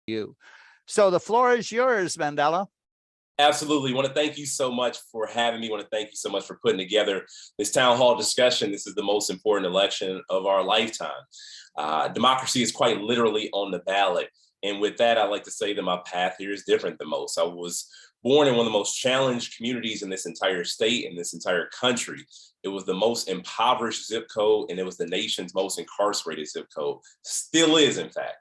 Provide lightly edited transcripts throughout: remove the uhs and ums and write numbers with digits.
you. So the floor is yours, Mandela. Absolutely. I want to thank you so much for having me. I want to thank you so much for putting together this town hall discussion. This is the most important election of our lifetime. Democracy is quite literally on the ballot. And with that, I like to say that my path here is different than most. I was born in one of the most challenged communities in this entire state, in this entire country. It was the most impoverished zip code, and it was the nation's most incarcerated zip code. Still is, in fact.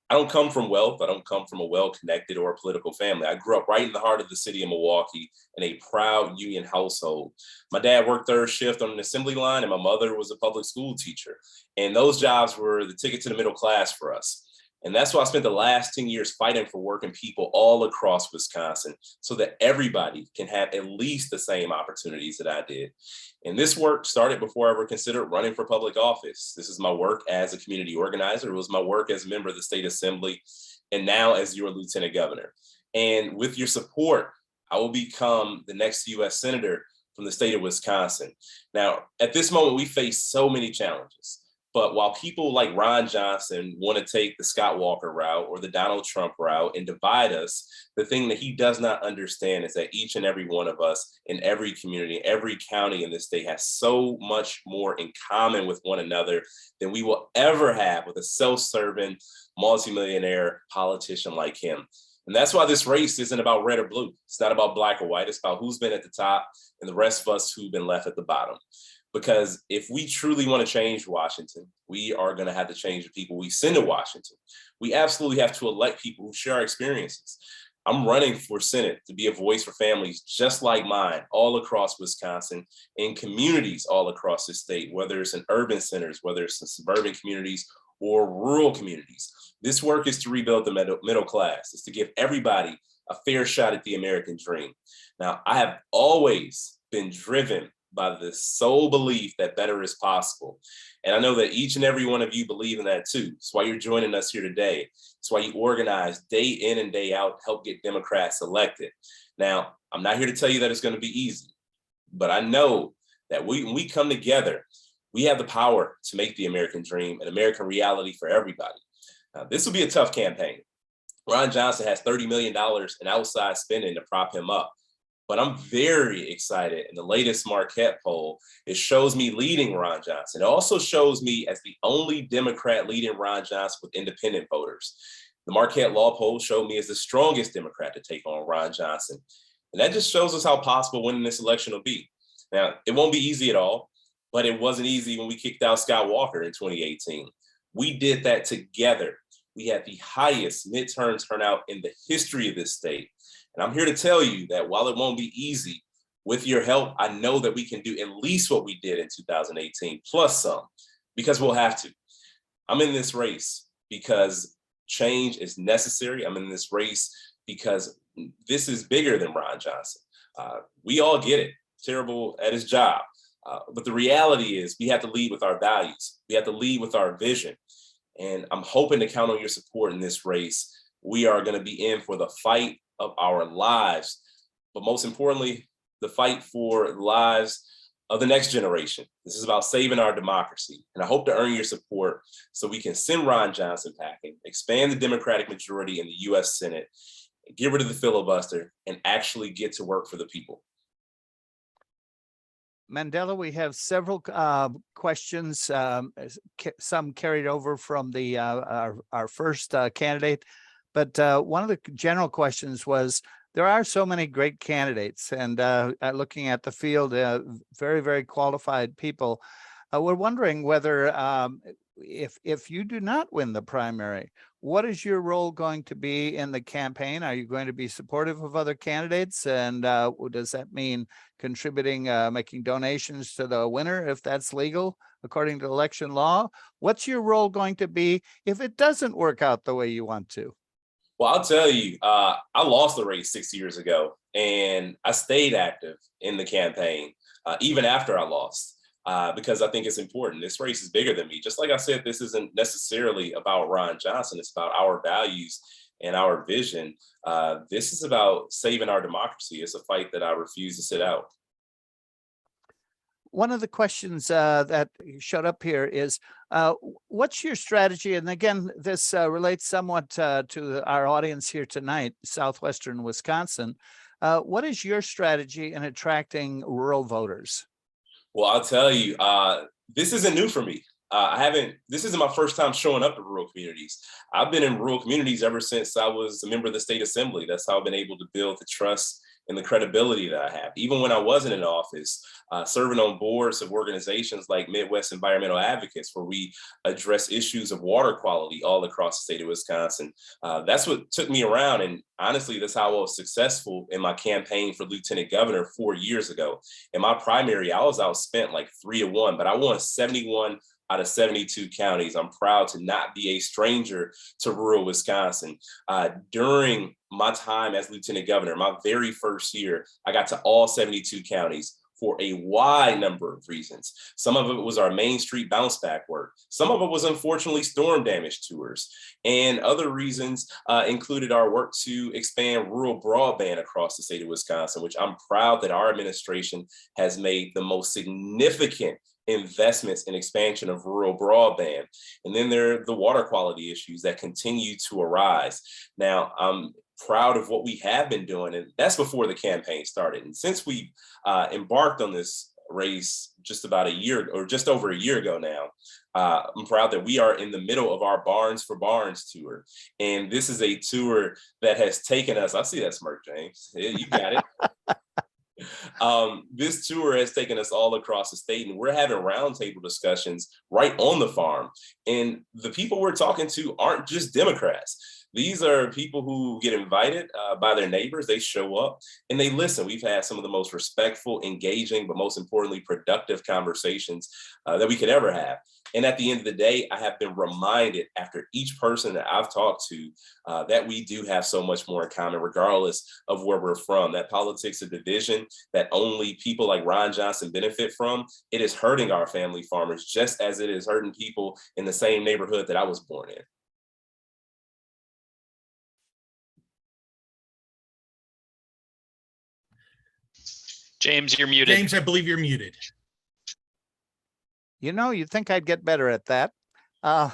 I don't come from wealth. I don't come from a well-connected or a political family. I grew up right in the heart of the city of Milwaukee in a proud union household. My dad worked third shift on an assembly line, and my mother was a public school teacher. And those jobs were the ticket to the middle class for us. And that's why I spent the last 10 years fighting for working people all across Wisconsin so that everybody can have at least the same opportunities that I did. And this work started before I ever considered running for public office. This is my work as a community organizer. It was my work as a member of the state assembly, and now as your lieutenant governor. And with your support, I will become the next US Senator from the state of Wisconsin. Now, at this moment, we face so many challenges. But while people like Ron Johnson want to take the Scott Walker route or the Donald Trump route and divide us, the thing that he does not understand is that each and every one of us in every community, every county in this state has so much more in common with one another than we will ever have with a self-serving, multimillionaire politician like him. And that's why this race isn't about red or blue. It's not about black or white. It's about who's been at the top and the rest of us who've been left at the bottom. Because if we truly want to change Washington, we are going to have to change the people we send to Washington. We absolutely have to elect people who share our experiences. I'm running for Senate to be a voice for families just like mine all across Wisconsin, in communities all across the state, whether it's in urban centers, whether it's in suburban communities or rural communities. This work is to rebuild the middle class. It's to give everybody a fair shot at the American dream. Now, I have always been driven by the sole belief that better is possible. And I know that each and every one of you believe in that too. That's why you're joining us here today. That's why you organize day in and day out, help get Democrats elected. Now, I'm not here to tell you that it's going to be easy, but I know that when we come together, we have the power to make the American dream an American reality for everybody. Now, this will be a tough campaign. Ron Johnson has $30 million in outside spending to prop him up. But I'm very excited. In the latest Marquette poll, it shows me leading Ron Johnson. It also shows me as the only Democrat leading Ron Johnson with independent voters. The Marquette Law poll showed me as the strongest Democrat to take on Ron Johnson. And that just shows us how possible winning this election will be. Now, it won't be easy at all, but it wasn't easy when we kicked out Scott Walker in 2018. We did that together. We had the highest midterm turnout in the history of this state. And I'm here to tell you that while it won't be easy, with your help, I know that we can do at least what we did in 2018, plus some, because we'll have to. I'm in this race because change is necessary. I'm in this race because this is bigger than Ron Johnson. We all get it, terrible at his job. But the reality is we have to lead with our values. We have to lead with our vision. And I'm hoping to count on your support in this race. We are going to be in for the fight of our lives, but most importantly, the fight for the lives of the next generation. This is about saving our democracy. And I hope to earn your support so we can send Ron Johnson packing, expand the Democratic majority in the US Senate, get rid of the filibuster, and actually get to work for the people. Mandela, we have several questions, some carried over from the our first candidate. But one of the general questions was, there are so many great candidates, and looking at the field, very, very qualified people. We're wondering whether if you do not win the primary, what is your role going to be in the campaign? Are you going to be supportive of other candidates? And does that mean contributing, making donations to the winner, if that's legal, according to election law? What's your role going to be if it doesn't work out the way you want to? Well, I'll tell you, I lost the race 6 years ago, and I stayed active in the campaign, even after I lost, because I think it's important. This race is bigger than me. Just like I said, this isn't necessarily about Ron Johnson. It's about our values and our vision. This is about saving our democracy. It's a fight that I refuse to sit out. One of the questions that showed up here is, what's your strategy? And again, this relates somewhat to our audience here tonight, Southwestern Wisconsin. What is your strategy in attracting rural voters? Well, I'll tell you, this isn't new for me. This isn't my first time showing up to rural communities. I've been in rural communities ever since I was a member of the state assembly. That's how I've been able to build the trust and the credibility that I have. Even when I wasn't in office, serving on boards of organizations like Midwest Environmental Advocates, where we address issues of water quality all across the state of Wisconsin. That's what took me around. And honestly, that's how I was successful in my campaign for Lieutenant Governor 4 years ago. In my primary, I was outspent like 3-1, but I won 71 out of 72 counties. I'm proud to not be a stranger to rural Wisconsin. During my time as Lieutenant Governor, my very first year, I got to all 72 counties for a wide number of reasons. Some of it was our Main Street bounce back work. Some of it was unfortunately storm damage tours. And other reasons included our work to expand rural broadband across the state of Wisconsin, which I'm proud that our administration has made the most significant investments in expansion of rural broadband. And then there are the water quality issues that continue to arise. Now, I'm proud of what we have been doing, and that's before the campaign started. And since we embarked on this race just about a year or just over a year ago now, I'm proud that we are in the middle of our Barns for Barns tour. And this is a tour that has taken us, I see that smirk, James. Yeah, you got it. This tour has taken us all across the state, and we're having roundtable discussions right on the farm. And the people we're talking to aren't just Democrats. These are people who get invited by their neighbors. They show up and they listen. We've had some of the most respectful, engaging, but most importantly, productive conversations that we could ever have. And at the end of the day, I have been reminded after each person that I've talked to that we do have so much more in common, regardless of where we're from. That politics of division that only people like Ron Johnson benefit from, it is hurting our family farmers just as it is hurting people in the same neighborhood that I was born in. James, you're muted. James, I believe you're muted. You know, you'd think I'd get better at that. One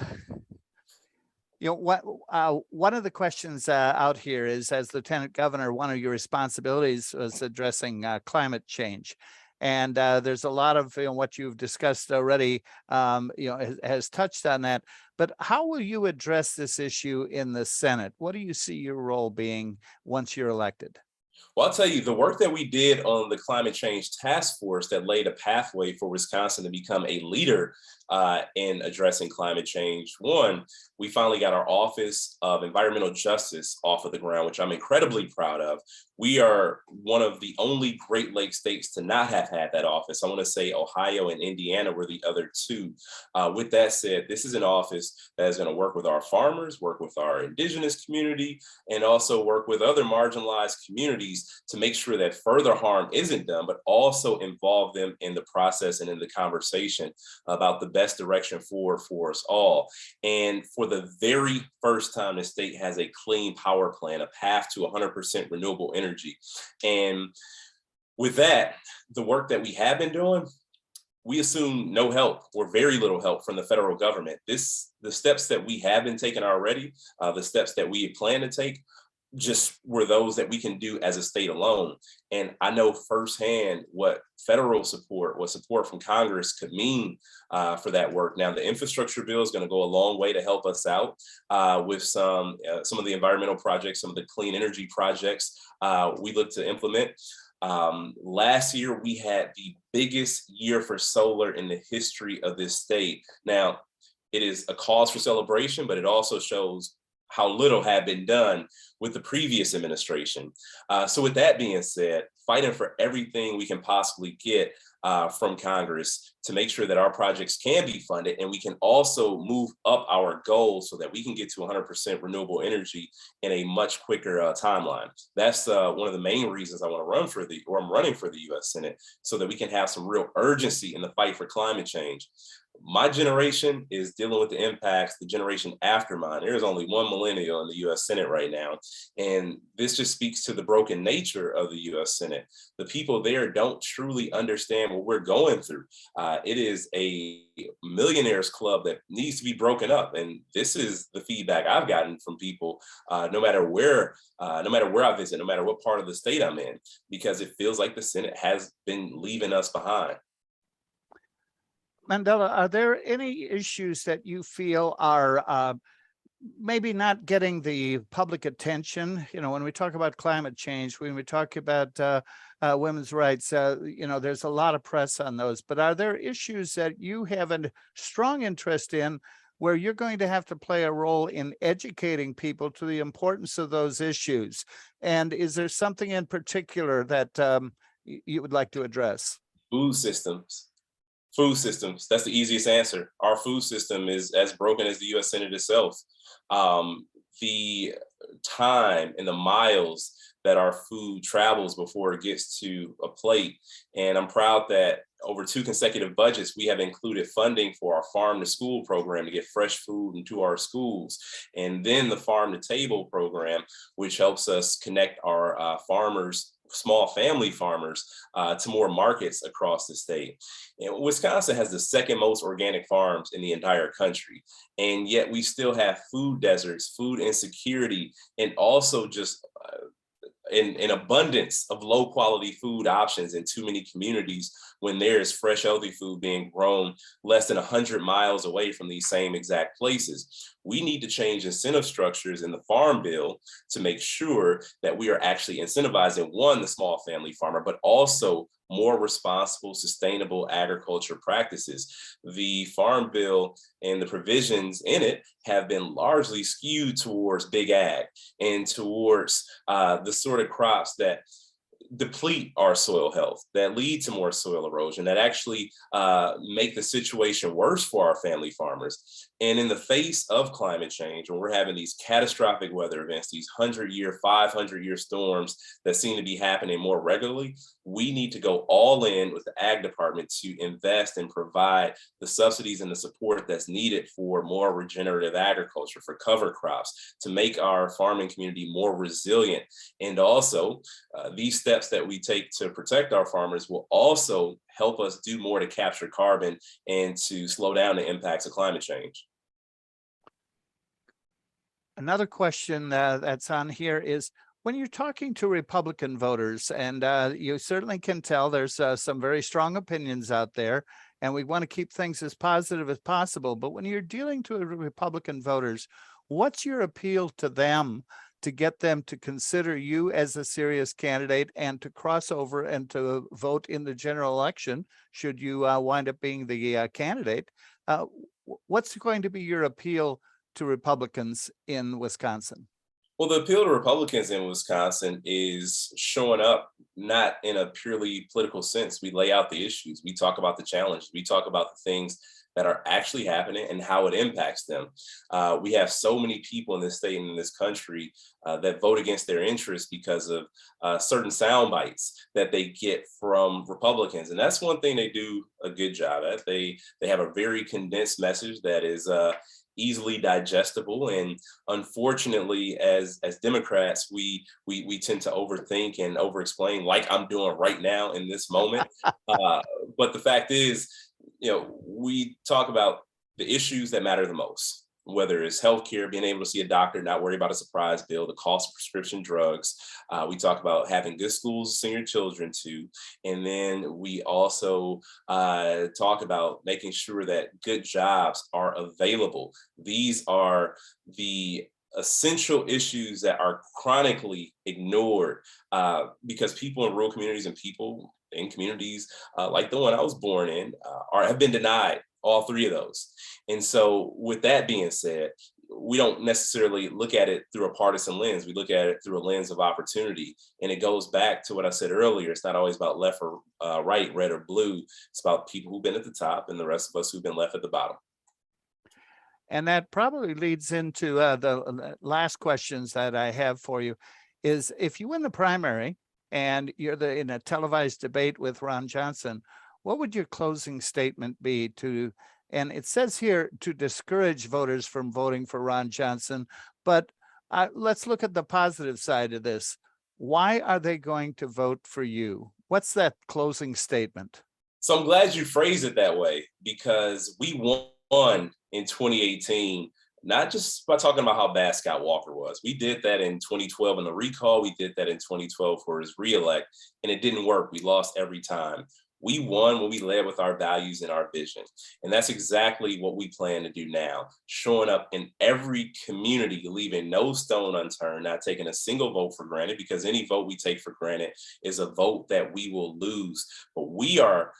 of the questions out here is, as Lieutenant Governor, one of your responsibilities was addressing climate change. And there's a lot of what you've discussed already, has touched on that. But how will you address this issue in the Senate? What do you see your role being once you're elected? Well, I'll tell you, the work that we did on the climate change task force that laid a pathway for Wisconsin to become a leader in addressing climate change. One, we finally got our Office of Environmental Justice off of the ground, which I'm incredibly proud of. We are one of the only Great Lakes states to not have had that office. I want to say Ohio and Indiana were the other two. With that said, this is an office that is going to work with our farmers, work with our indigenous community, and also work with other marginalized communities to make sure that further harm isn't done, but also involve them in the process and in the conversation about the best direction forward for us all. And for the very first time, the state has a clean power plan, a path to 100% renewable energy. And with that, the work that we have been doing, we assume no help or very little help from the federal government. The steps that we have been taking already, the steps that we plan to take, just were those that we can do as a state alone. And I know firsthand what federal support, what support from Congress could mean for that work. Now, the infrastructure bill is going to go a long way to help us out with some of the environmental projects, some of the clean energy projects we look to implement. Last year, we had the biggest year for solar in the history of this state. Now, it is a cause for celebration, but it also shows how little had been done with the previous administration. So with that being said, fighting for everything we can possibly get from Congress to make sure that our projects can be funded, and we can also move up our goals so that we can get to 100% renewable energy in a much quicker timeline. That's one of the main reasons I want to I'm running for the US Senate, so that we can have some real urgency in the fight for climate change. My generation is dealing with the impacts, the generation after mine. There's only one millennial in the US Senate right now. And this just speaks to the broken nature of the US Senate. The people there don't truly understand what we're going through. It is a millionaires club that needs to be broken up. And this is the feedback I've gotten from people, no matter where I visit, no matter what part of the state I'm in, because it feels like the Senate has been leaving us behind. Mandela, are there any issues that you feel are maybe not getting the public attention? You know, when we talk about climate change, when we talk about women's rights, there's a lot of press on those. But are there issues that you have a strong interest in where you're going to have to play a role in educating people to the importance of those issues? And is there something in particular that you would like to address? Food systems. Food systems. That's the easiest answer. Our food system is as broken as the US Senate itself. The time and the miles that our food travels before it gets to a plate. And I'm proud that over 2 consecutive budgets, we have included funding for our farm to school program to get fresh food into our schools. And then the farm to table program, which helps us connect our farmers, small family farmers, to more markets across the state. And Wisconsin has the second most organic farms in the entire country. And yet we still have food deserts, food insecurity, and also just an abundance of low quality food options in too many communities when there is fresh, healthy food being grown less than 100 miles away from these same exact places. We need to change incentive structures in the farm bill to make sure that we are actually incentivizing, one, the small family farmer, but also more responsible, sustainable agriculture practices. The farm bill and the provisions in it have been largely skewed towards big ag and towards the sort of crops that deplete our soil health, that lead to more soil erosion, that actually make the situation worse for our family farmers. And in the face of climate change, when we're having these catastrophic weather events, these 100-year, 500-year storms that seem to be happening more regularly, we need to go all in with the ag department to invest and provide the subsidies and the support that's needed for more regenerative agriculture, for cover crops, to make our farming community more resilient. And also, these steps that we take to protect our farmers will also help us do more to capture carbon and to slow down the impacts of climate change. Another question that's on here is, when you're talking to Republican voters, and you certainly can tell there's some very strong opinions out there, and we want to keep things as positive as possible. But when you're dealing to Republican voters, what's your appeal to them to get them to consider you as a serious candidate and to cross over and to vote in the general election, should you wind up being the candidate? What's going to be your appeal to Republicans in Wisconsin? Well, the appeal to Republicans in Wisconsin is showing up not in a purely political sense. We lay out the issues, we talk about the challenges, we talk about the things that are actually happening and how it impacts them. We have so many people in this state and in this country that vote against their interests because of certain sound bites that they get from Republicans. And that's one thing they do a good job at. They have a very condensed message that is easily digestible. And unfortunately, as Democrats, we tend to overthink and overexplain, like I'm doing right now in this moment. But the fact is, we talk about the issues that matter the most, whether it's healthcare, being able to see a doctor, not worry about a surprise bill, the cost of prescription drugs. We talk about having good schools to send your children to. And then we also talk about making sure that good jobs are available. These are the essential issues that are chronically ignored because people in rural communities and people in communities like the one I was born in have been denied all three of those. And so with that being said, we don't necessarily look at it through a partisan lens. We look at it through a lens of opportunity. And it goes back to what I said earlier. It's not always about left or right, red or blue. It's about people who've been at the top and the rest of us who've been left at the bottom. And that probably leads into the last questions that I have for you is, if you win the primary and you're in a televised debate with Ron Johnson, what would your closing statement be to And it says here to discourage voters from voting for Ron Johnson. But let's look at the positive side of this. Why are they going to vote for you? What's that closing statement? So I'm glad you phrased it that way, because we won in 2018, not just by talking about how bad Scott Walker was. We did that in 2012 in the recall. We did that in 2012 for his reelect, and it didn't work. We lost every time. We won when we led with our values and our vision. And that's exactly what we plan to do now, showing up in every community, leaving no stone unturned, not taking a single vote for granted, because any vote we take for granted is a vote that we will lose. But we are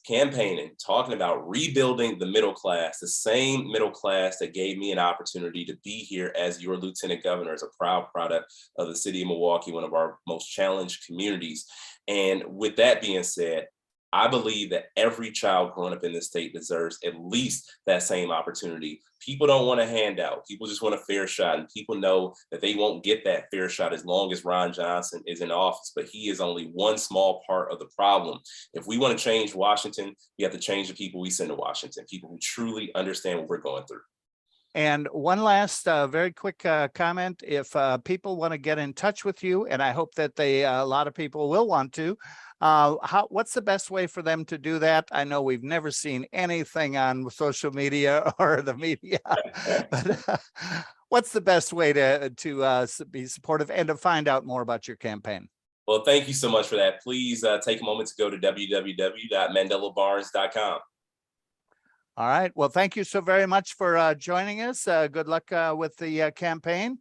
campaigning, talking about rebuilding the middle class, the same middle class that gave me an opportunity to be here as your lieutenant governor, as a proud product of the city of Milwaukee, one of our most challenged communities. And with that being said, I believe that every child growing up in this state deserves at least that same opportunity. People don't want a handout. People just want a fair shot. And people know that they won't get that fair shot as long as Ron Johnson is in office. But he is only one small part of the problem. If we want to change Washington, we have to change the people we send to Washington, people who truly understand what we're going through. And one last very quick comment. If people want to get in touch with you, and I hope that a lot of people will want to, what's the best way for them to do that? I know we've never seen anything on social media or the media, but what's the best way to be supportive and to find out more about your campaign? Well, thank you so much for that. Please take a moment to go to www.mandelabarnes.com. All right. Well, thank you so very much for joining us. Good luck with the campaign.